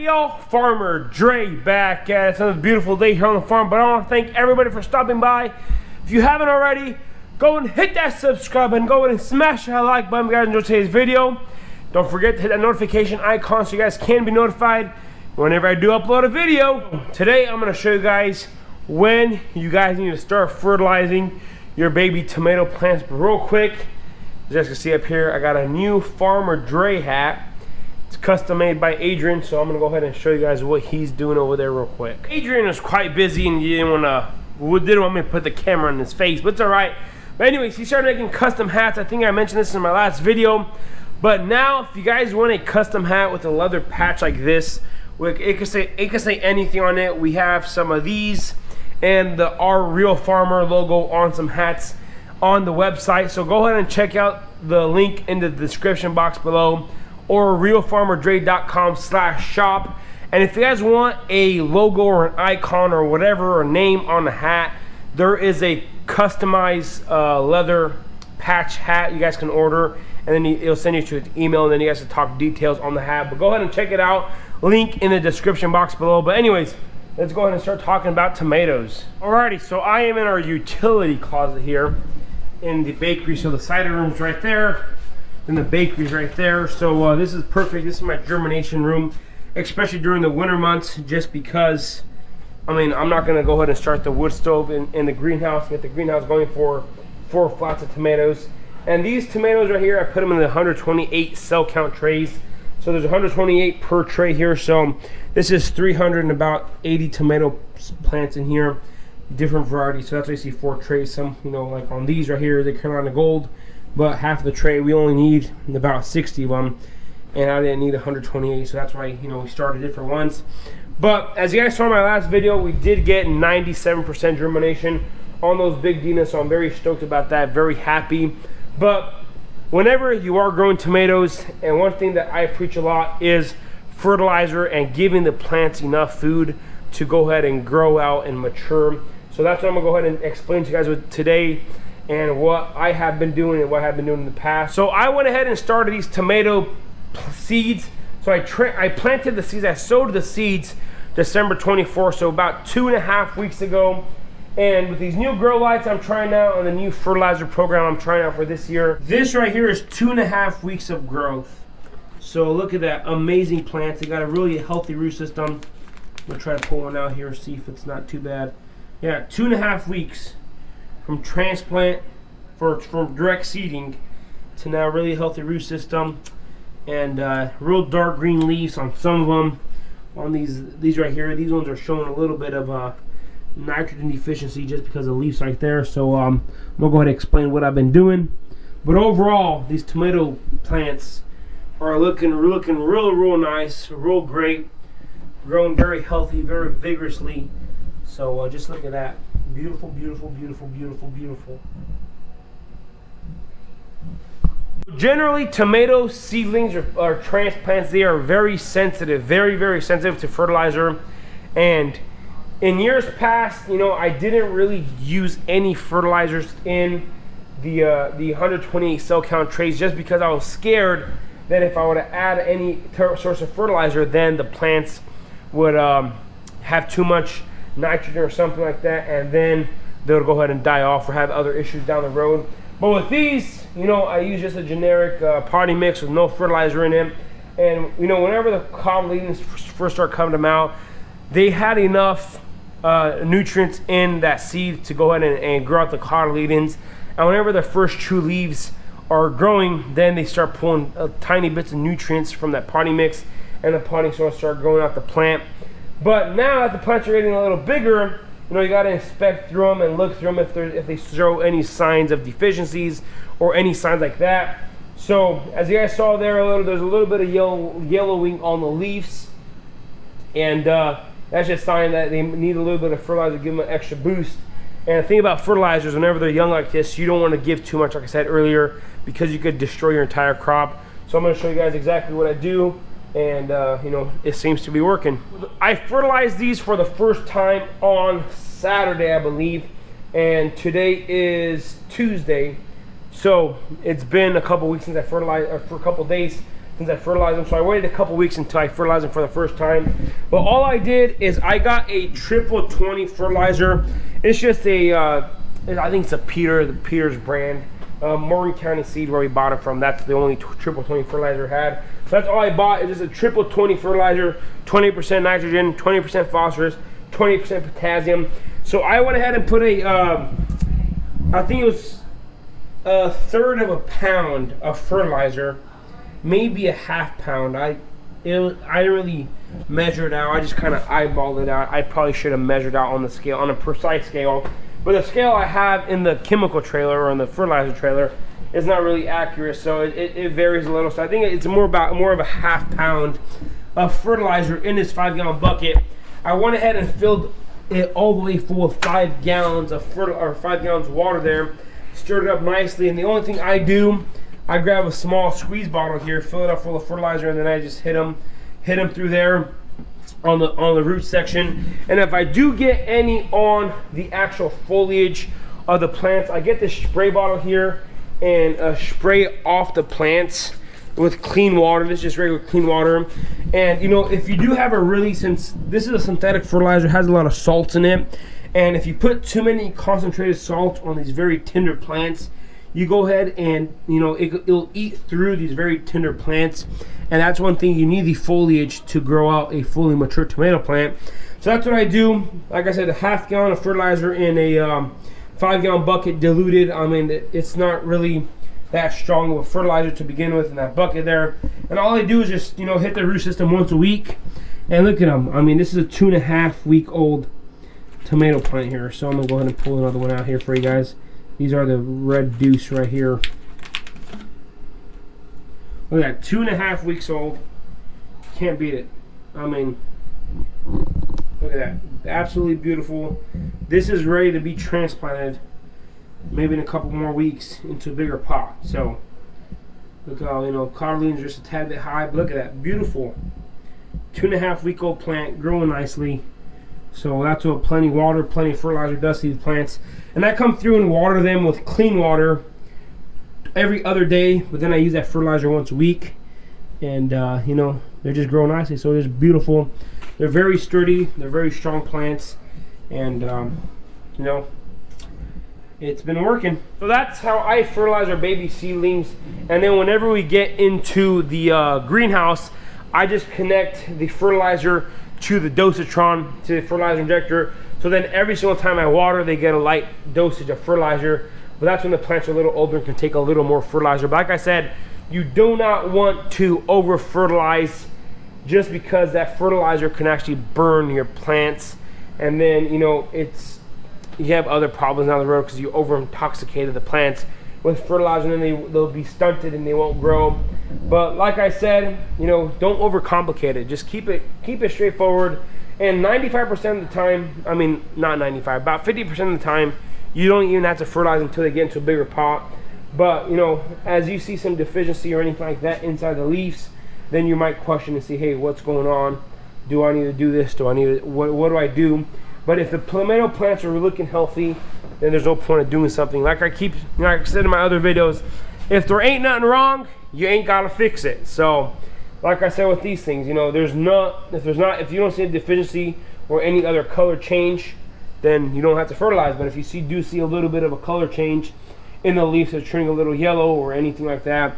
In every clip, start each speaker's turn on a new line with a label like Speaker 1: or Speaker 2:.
Speaker 1: y'all? Farmer Dre back at it. It's another beautiful day here on the farm, but I want to thank everybody for stopping by. If you haven't already, go and hit that subscribe button, go ahead and smash that like button if you guys enjoyed today's video. Don't forget to hit that notification icon so you guys can be notified whenever I do upload a video. Today I'm going to show you guys when you guys need to start fertilizing your baby tomato plants. But real quick, as you guys can see up here, I got a new Farmer Dre hat. It's custom made by Adrian, so I'm gonna go ahead and show you guys what he's doing over there real quick. Adrian was quite busy and didn't want me to put the camera in his face, but it's all right. But anyways, he started making custom hats. I think I mentioned this in my last video, but now if you guys want a custom hat with a leather patch like this, it could say anything on it. We have some of these and the Our Real Farmer logo on some hats on the website, so go ahead and check out the link in the description box below, or realfarmerdre.com/shop. And if you guys want a logo or an icon or whatever or name on the hat, there is a customized leather patch hat you guys can order, and then it'll send you to an email, and then you guys can talk details on the hat. But go ahead and check it out, link in the description box below. But anyways, let's go ahead and start talking about tomatoes. Alrighty, so I am in our utility closet here in the bakery. So the cider room's right there, and the bakery's right there. So this is perfect. This is my germination room, especially during the winter months, just because, I mean, I'm not gonna go ahead and start the wood stove in the greenhouse, get the greenhouse going for 4 flats of tomatoes. And these tomatoes right here, I put them in the 128 cell count trays. So there's 128 per tray here. So this is 380 tomato plants in here, different varieties. So that's why you see 4 trays. Some, you know, like on these right here, the Carolina Gold, but half of the tray, we only need about 60 of them, and I didn't need 128, so that's why, you know, we started different ones. But as you guys saw in my last video, we did get 97% germination on those big Dinas, so I'm very stoked about that, very happy. But whenever you are growing tomatoes, and one thing that I preach a lot is fertilizer and giving the plants enough food to go ahead and grow out and mature. So that's what I'm gonna go ahead and explain to you guys with today, and what I have been doing and what I have been doing in the past. So I went ahead and started these tomato seeds. So I planted the seeds, I sowed the seeds December 24th, so about 2.5 weeks ago. And with these new grow lights I'm trying out, and the new fertilizer program I'm trying out for this year, this right here is 2.5 weeks of growth. So look at that, amazing plants. They got a really healthy root system. I'm gonna try to pull one out here, see if it's not too bad. Yeah, 2.5 weeks from transplant, from direct seeding to now really healthy root system, and real dark green leaves on some of them. On these right here, these ones are showing a little bit of nitrogen deficiency just because of the leaves right there. So I'm gonna go ahead and explain what I've been doing. But overall, these tomato plants are looking real nice, real great, growing very healthy, very vigorously. So just look at that. Beautiful, beautiful, beautiful, beautiful, beautiful. Generally, tomato seedlings or transplants, they are very sensitive, very sensitive to fertilizer. And in years past, you know, I didn't really use any fertilizers in the 128 cell count trays, just because I was scared that if I were to add any source of fertilizer, then the plants would have too much nitrogen or something like that, and then they'll go ahead and die off or have other issues down the road. But with these, you know, I use just a generic potting mix with no fertilizer in it. And you know, whenever the cotyledons first start coming them out, they had enough nutrients in that seed to go ahead and grow out the cotyledons. And whenever the first true leaves are growing, then they start pulling tiny bits of nutrients from that potting mix, and the potting soil start growing out the plant. But now that the plants are getting a little bigger, you know, you got to inspect through them and look through them if they show any signs of deficiencies or any signs like that. So as you guys saw there, there's a little bit of yellowing on the leaves, and that's just a sign that they need a little bit of fertilizer to give them an extra boost. And the thing about fertilizers, whenever they're young like this, you don't want to give too much, like I said earlier, because you could destroy your entire crop. So I'm going to show you guys exactly what I do, and you know, it seems to be working. I fertilized these for the first time on Saturday, I believe, and today is Tuesday. So it's been a couple weeks since I fertilized, or for a couple days since I fertilized them. So I waited a couple weeks until I fertilized them for the first time. But all I did is I got a triple 20 fertilizer. It's just a, I think it's a the Peter's brand. Morgan County Seed, where we bought it from. That's the only triple 20 fertilizer I had. So that's all I bought. It's just a triple 20 fertilizer, 20% nitrogen, 20% phosphorus, 20% potassium. So I went ahead and put a, I think it was a third of a pound of fertilizer, maybe a half pound. I didn't really measure it out. I just kind of eyeballed it out. I probably should have measured out on the scale, on a precise scale. But the scale I have in the chemical trailer or in the fertilizer trailer is not really accurate, so it varies a little. So I think it's more of a half pound of fertilizer in this 5-gallon bucket. I went ahead and filled it all the way full of 5 gallons of 5 gallons of water there, stirred it up nicely, and the only thing I do, I grab a small squeeze bottle here, fill it up full of fertilizer, and then I just hit them through there on the root section. And if I do get any on the actual foliage of the plants, I get this spray bottle here and spray off the plants with clean water. This is just regular clean water. And you know, if you do have a really, since this is a synthetic fertilizer, it has a lot of salts in it, and if you put too many concentrated salts on these very tender plants, you go ahead and, you know, it'll eat through these very tender plants. And that's one thing, you need the foliage to grow out a fully mature tomato plant. So that's what I do. Like I said, a half gallon of fertilizer in a 5-gallon bucket diluted. I mean, it's not really that strong of a fertilizer to begin with in that bucket there. And all I do is just, you know, hit the root system once a week. And look at them. I mean, this is a 2.5-week old tomato plant here. So I'm gonna go ahead and pull another one out here for you guys. These are the red deuce right here. Look at that, 2.5 weeks old. Can't beat it. I mean, look at that. Absolutely beautiful. This is ready to be transplanted maybe in a couple more weeks into a bigger pot. So look how, you know, cotyledons are just a tad bit high, but look at that. Beautiful 2.5 week old plant, growing nicely. So that's what plenty of water, plenty of fertilizer does to these plants. And I come through and water them with clean water every other day, but then I use that fertilizer once a week. And you know, they just grow nicely. So they're just beautiful. They're very sturdy, they're very strong plants, and you know, it's been working. So that's how I fertilize our baby seedlings. And then whenever we get into the greenhouse, I just connect the fertilizer to the dosatron, to the fertilizer injector. So then every single time I water, they get a light dosage of fertilizer. But that's when the plants are a little older and can take a little more fertilizer. But like I said, you do not want to over fertilize, just because that fertilizer can actually burn your plants. And then, you know, you have other problems down the road because you over intoxicated the plants with fertilizer, and then they'll be stunted and they won't grow. But like I said, you know, don't overcomplicate it. Just keep it straightforward. And 95% of the time, I mean, not 95, about 50% of the time, you don't even have to fertilize until they get into a bigger pot. But, you know, as you see some deficiency or anything like that inside the leaves, then you might question and see, hey, what's going on? Do I need to do this? Do I need to, what do I do? But if the tomato plants are looking healthy, then there's no point of doing something. Like I said in my other videos, if there ain't nothing wrong, you ain't gotta fix it. So, like I said with these things, you know, if you don't see a deficiency or any other color change, then you don't have to fertilize. But if you do see a little bit of a color change in the leaves that's turning a little yellow or anything like that,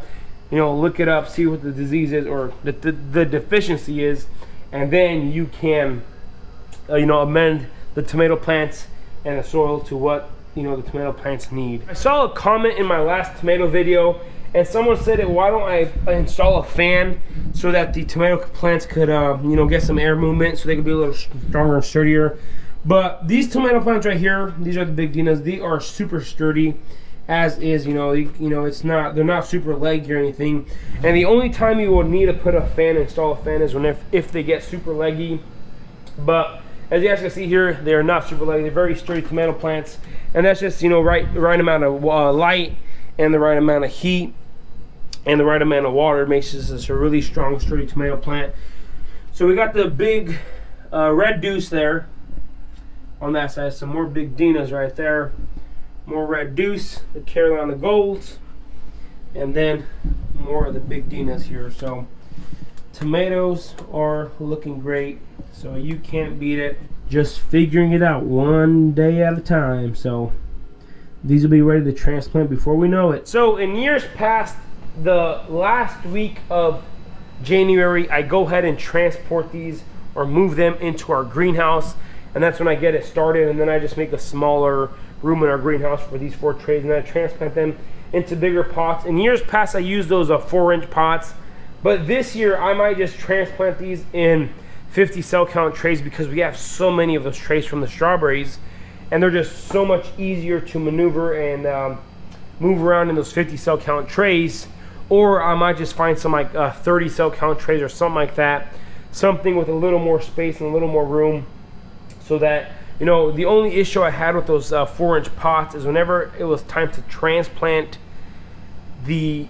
Speaker 1: you know, look it up, see what the disease is or the deficiency is, and then you can, you know, amend the tomato plants and the soil to what, you know, the tomato plants need. I saw a comment in my last tomato video, and someone said, why don't I install a fan so that the tomato plants could, you know, get some air movement so they could be a little stronger and sturdier. But these tomato plants right here, these are the big Dinas. They are super sturdy, as is, you know, they're not super leggy or anything. And the only time you will need to put a fan, install a fan, is if they get super leggy. But as you guys can see here, they are not super leggy. They're very sturdy tomato plants, and that's just, you know, right amount of light and the right amount of heat and the right amount of water makes this a really strong, sturdy tomato plant. So we got the big red deuce there on that side. Some more big Dinas right there. More red deuce, the Carolina Golds, and then more of the big Dinas here. So tomatoes are looking great, so you can't beat it. Just figuring it out one day at a time. So these will be ready to transplant before we know it. So in years past, the last week of January, I go ahead and transport these or move them into our greenhouse, and that's when I get it started, and then I just make a smaller room in our greenhouse for these 4 trays, and then I transplant them into bigger pots. In years past, I used those 4-inch pots, but this year I might just transplant these in 50 cell count trays because we have so many of those trays from the strawberries, and they're just so much easier to maneuver and move around in those 50 cell count trays. Or I might just find some like 30 cell count trays or something like that, something with a little more space and a little more room, so that, you know, the only issue I had with those 4-inch pots is whenever it was time to transplant, the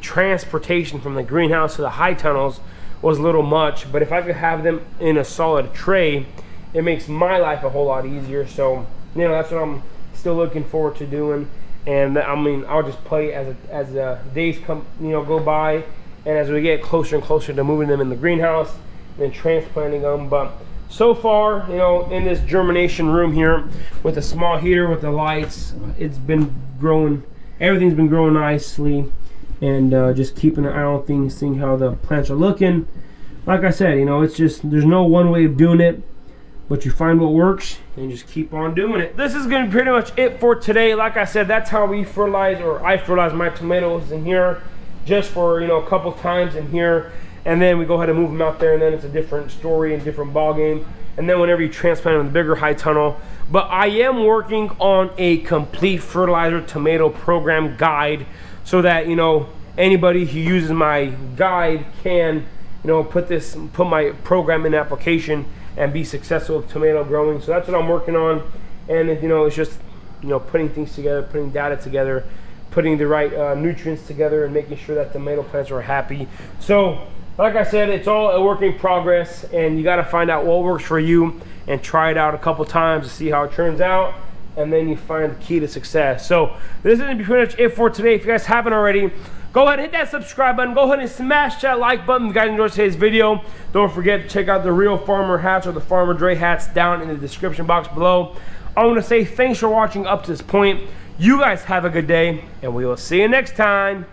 Speaker 1: transportation from the greenhouse to the high tunnels was a little much. But if I could have them in a solid tray, it makes my life a whole lot easier. So, you know, that's what I'm still looking forward to doing. And I mean, I'll just play as the days come, go by, and as we get closer and closer to moving them in the greenhouse and then transplanting them. But so far, in this germination room here with a small heater with the lights, it's been growing. Everything's been growing nicely, and just keeping an eye on things, seeing how the plants are looking. Like I said, it's just, there's no one way of doing it, but you find what works and just keep on doing it. This is gonna be pretty much it for today. Like I said, that's how we fertilize, or I fertilize my tomatoes in here, just for a couple times in here, and then we go ahead and move them out there, and then it's a different story and different ball game. And then whenever you transplant them in the bigger high tunnel. But I am working on a complete fertilizer tomato program guide, so that anybody who uses my guide can put my program in application and be successful with tomato growing. So that's what I'm working on. And it's just putting things together, putting data together, putting the right nutrients together, and making sure that tomato plants are happy. So like I said, it's all a work in progress, and you got to find out what works for you and try it out a couple times to see how it turns out, and then you find the key to success. So this is going to be pretty much it for today. If you guys haven't already, go ahead and hit that subscribe button. Go ahead and smash that like button if you guys enjoyed today's video. Don't forget to check out the Real Farmer hats or the Farmer Dre hats down in the description box below. I want to say thanks for watching up to this point. You guys have a good day, and we will see you next time.